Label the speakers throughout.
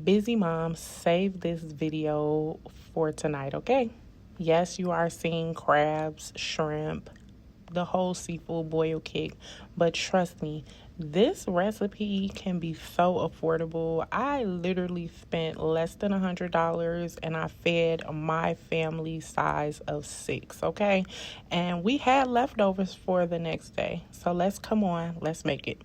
Speaker 1: Busy mom, save this video for tonight, okay? Yes, you are seeing crabs, shrimp, the whole seafood boil kit, but trust me, this recipe can be so affordable. I literally spent less than $100 and I fed my family size of 6, okay? And we had leftovers for the next day. So let's make it.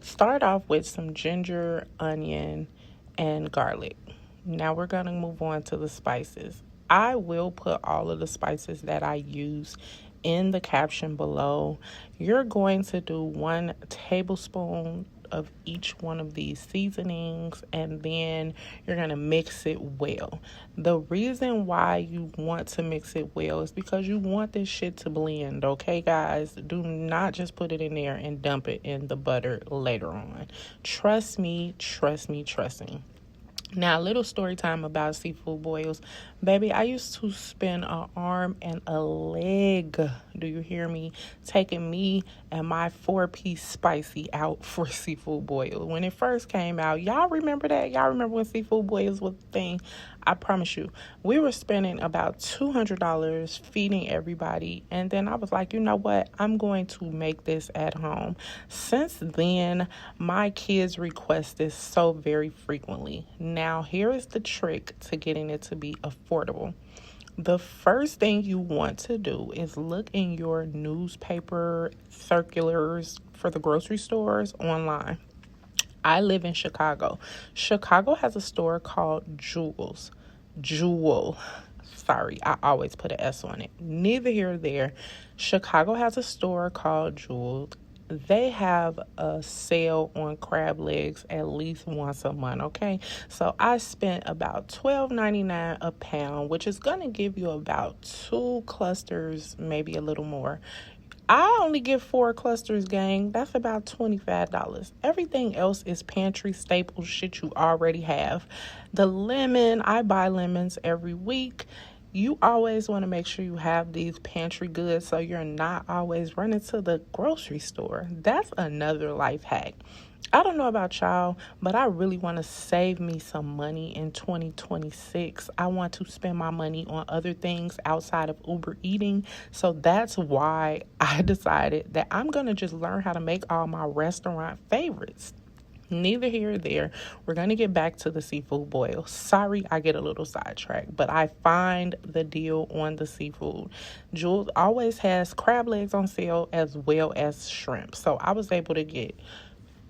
Speaker 1: Start off with some ginger, onion, and garlic. Now we're going to move on to the spices. I will put all of the spices that I use in the caption below. You're going to do 1 tablespoon of each one of these seasonings, and then you're going to mix it well. The reason why you want to mix it well is because you want this shit to blend, okay, guys? Do not just put it in there and dump it in the butter later on. Trust me. Now, a little story time about seafood boils. Baby, I used to spend an arm and a leg, do you hear me, taking me and my 4-piece spicy out for seafood boil. When it first came out, y'all remember that? Y'all remember when seafood boils was a thing? I promise you, we were spending about $200 feeding everybody. And then I was like, you know what? I'm going to make this at home. Since then, my kids request this so very frequently. Now, here is the trick to getting it to be affordable. The first thing you want to do is look in your newspaper circulars for the grocery stores online. I live in Chicago. Chicago has a store called Jewel. Sorry, I always put an S on it. Neither here nor there. Chicago has a store called Jewel. They have a sale on crab legs at least once a month, okay? So I spent about $12.99 a pound, which is going to give you about 2 clusters, maybe a little more. I only get 4 clusters, gang. That's about $25. Everything else is pantry staple shit you already have. The lemon, I buy lemons every week. You always want to make sure you have these pantry goods so you're not always running to the grocery store. That's another life hack. I don't know about y'all, but I really want to save me some money in 2026. I want to spend my money on other things outside of Uber eating. So that's why I decided that I'm going to just learn how to make all my restaurant favorites. Neither here nor there. We're going to get back to the seafood boil. Sorry, I get a little sidetracked, but I find the deal on the seafood. Jules always has crab legs on sale as well as shrimp. So I was able to get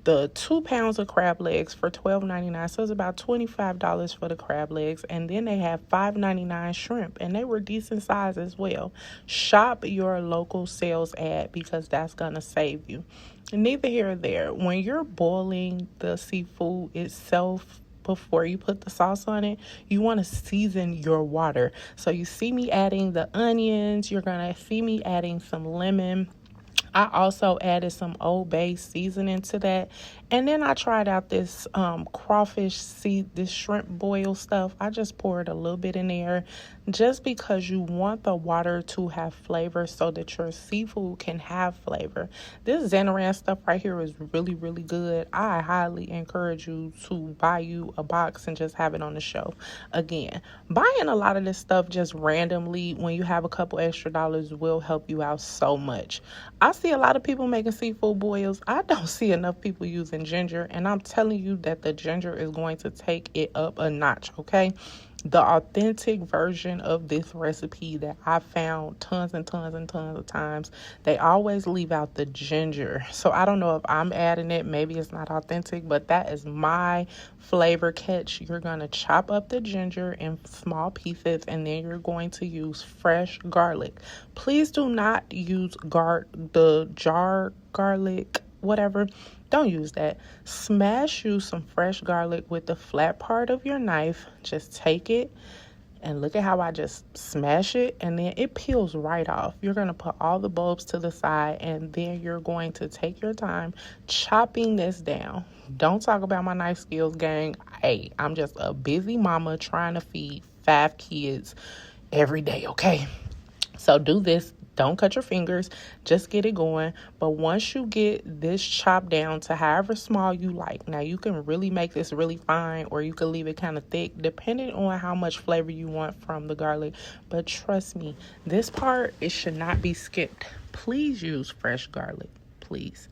Speaker 1: the 2 pounds of crab legs for $12.99. So it's about $25 for the crab legs. And then they have $5.99 shrimp. And they were decent size as well. Shop your local sales ad because that's going to save you. Neither here nor there. When you're boiling the seafood itself, before you put the sauce on it, you want to season your water. So you see me adding the onions. You're going to see me adding some lemon. I also added some Old Bay seasoning to that. And then I tried out this this shrimp boil stuff. I just poured a little bit in there just because you want the water to have flavor so that your seafood can have flavor. This Zanaran stuff right here is really, really good. I highly encourage you to buy you a box and just have it on the shelf. Again, buying a lot of this stuff just randomly when you have a couple extra dollars will help you out so much. I see a lot of people making seafood boils. I don't see enough people using ginger, and I'm telling you that the ginger is going to take it up a notch, okay? The authentic version of this recipe that I found tons and tons and tons of times, they always leave out the ginger. So I don't know if I'm adding it. Maybe it's not authentic, but that is my flavor catch. You're going to chop up the ginger in small pieces, and then you're going to use fresh garlic. Please do not use the jar garlic, whatever. Don't use that. Smash you some fresh garlic with the flat part of your knife. Just take it and look at how I just smash it, and then it peels right off. You're going to put all the bulbs to the side, and then you're going to take your time chopping this down. Don't talk about my knife skills, gang. Hey, I'm just a busy mama trying to feed 5 kids every day, okay? So do this Don't cut your fingers, just get it going. But once you get this chopped down to however small you like, now you can really make this really fine or you can leave it kind of thick depending on how much flavor you want from the garlic. But trust me, this part, it should not be skipped. Please use fresh garlic, please.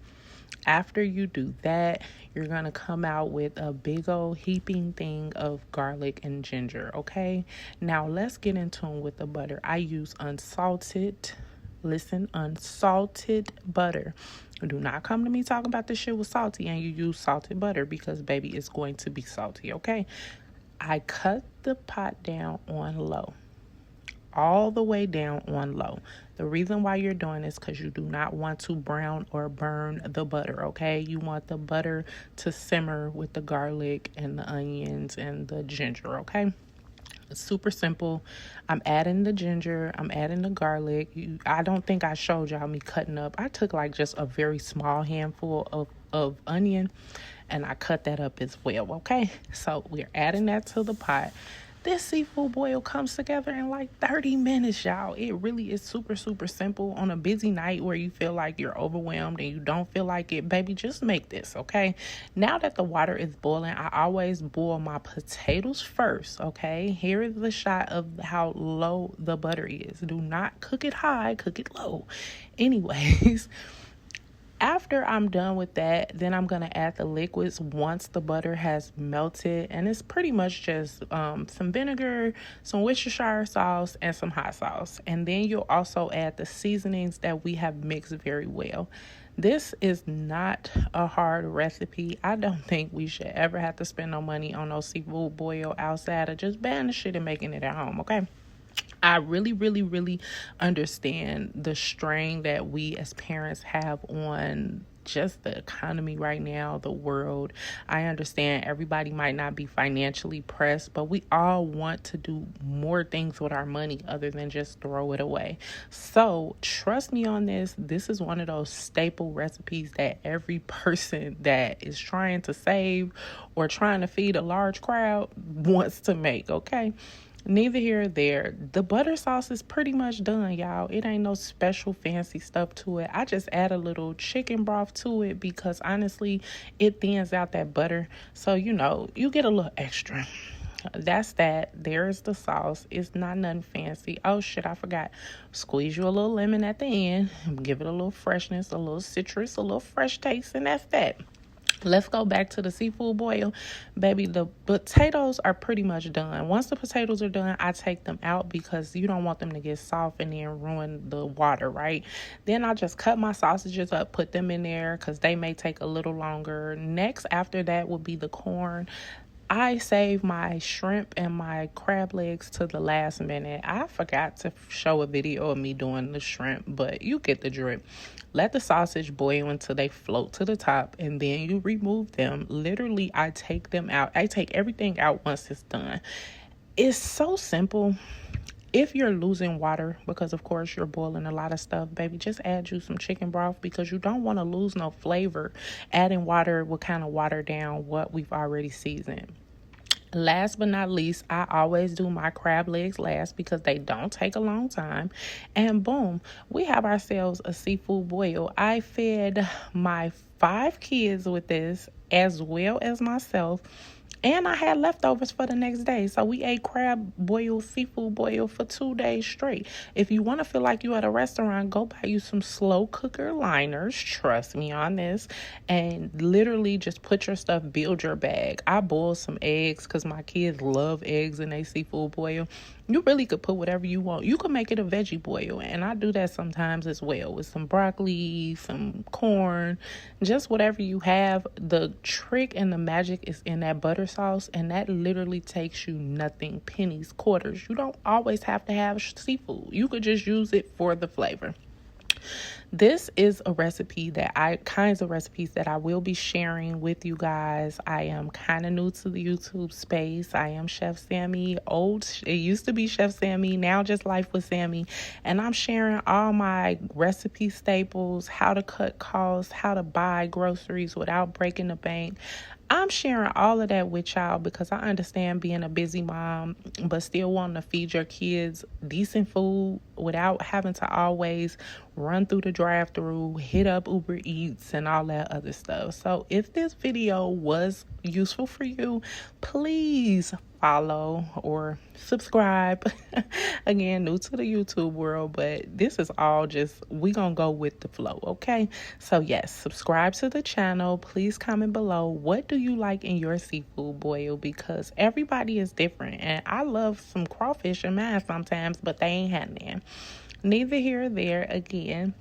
Speaker 1: After you do that, you're going to come out with a big old heaping thing of garlic and ginger, okay? Now, let's get into them with the butter. I use unsalted butter. Do not come to me talking about this shit was salty and you use salted butter because, baby, it's going to be salty, okay? I cut the pot down on low. All the way down on low. The reason why you're doing this because you do not want to brown or burn the butter, okay? You want the butter to simmer with the garlic and the onions and the ginger, okay? It's super simple. I'm adding the ginger. I'm adding the garlic. I don't think I showed y'all me cutting up. I took like just a very small handful of onion and I cut that up as well, okay? So we're adding that to the pot. This seafood boil comes together in like 30 minutes, y'all. It really is super, super simple. On a busy night where you feel like you're overwhelmed and you don't feel like it, baby, just make this, okay? Now that the water is boiling, I always boil my potatoes first, okay? Here is the shot of how low the butter is. Do not cook it high, cook it low. Anyways, after I'm done with that, then I'm going to add the liquids once the butter has melted. And it's pretty much just some vinegar, some Worcestershire sauce, and some hot sauce. And then you'll also add the seasonings that we have mixed very well. This is not a hard recipe. I don't think we should ever have to spend no money on no seafood boil outside of just buying the shit and making it at home, okay? I really, really, really understand the strain that we as parents have on just the economy right now, the world. I understand everybody might not be financially pressed, but we all want to do more things with our money other than just throw it away. So trust me on this. This is one of those staple recipes that every person that is trying to save or trying to feed a large crowd wants to make, okay? Neither here or there. The butter sauce is pretty much done, y'all. It ain't no special fancy stuff to it. I just add a little chicken broth to it because honestly, it thins out that butter. So, you get a little extra. That's that. There's the sauce. It's not nothing fancy. Oh shit, I forgot. Squeeze you a little lemon at the end. Give it a little freshness, a little citrus, a little fresh taste, and that's that. Let's go back to the seafood boil. Baby, the potatoes are pretty much done. Once the potatoes are done, I take them out because you don't want them to get soft and then ruin the water, right? Then I just cut my sausages up, put them in there because they may take a little longer. Next, after that will be the corn. I save my shrimp and my crab legs to the last minute. I forgot to show a video of me doing the shrimp, but you get the drip. Let the sausage boil until they float to the top, and then you remove them. Literally, I take them out. I take everything out once it's done. It's so simple. If you're losing water, because of course you're boiling a lot of stuff, baby, just add you some chicken broth because you don't want to lose no flavor. Adding water will kind of water down what we've already seasoned. Last but not least, I always do my crab legs last because they don't take a long time. And boom, we have ourselves a seafood boil. I fed my 5 kids with this as well as myself. And I had leftovers for the next day. So we ate crab boil, seafood boil for 2 days straight. If you want to feel like you at a restaurant, go buy you some slow cooker liners. Trust me on this. And literally just put your stuff, build your bag. I boiled some eggs because my kids love eggs in a seafood boil. You really could put whatever you want. You could make it a veggie boil. And I do that sometimes as well with some broccoli, some corn, just whatever you have. The trick and the magic is in that butter sauce. And that literally takes you nothing, pennies, quarters. You don't always have to have seafood. You could just use it for the flavor. This is a recipe kinds of recipes that I will be sharing with you guys. I am kind of new to the YouTube space. I am Chef Sammy. It used to be Chef Sammy, now just Life with Sammy. And I'm sharing all my recipe staples, how to cut costs, how to buy groceries without breaking the bank. I'm sharing all of that with y'all because I understand being a busy mom, but still wanting to feed your kids decent food without having to always run through the drive-thru, hit up Uber Eats, and all that other stuff. So if this video was useful for you, please follow or subscribe. Again, new to the YouTube world, but this is all just, we gonna go with the flow, okay? So yes, subscribe to the channel. Please comment below, what do you like in your seafood boil? Because everybody is different, and I love some crawfish and mine sometimes, but they ain't had none. Neither here or there. Again,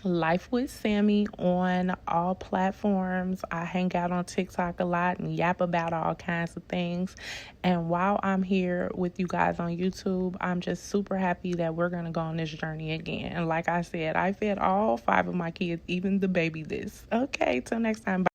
Speaker 1: Life with Sammy on all platforms. I hang out on TikTok a lot and yap about all kinds of things. And while I'm here with you guys on YouTube, I'm just super happy that we're going to go on this journey again. And like I said, I fed all 5 of my kids, even the baby, this. Okay, till next time. Bye.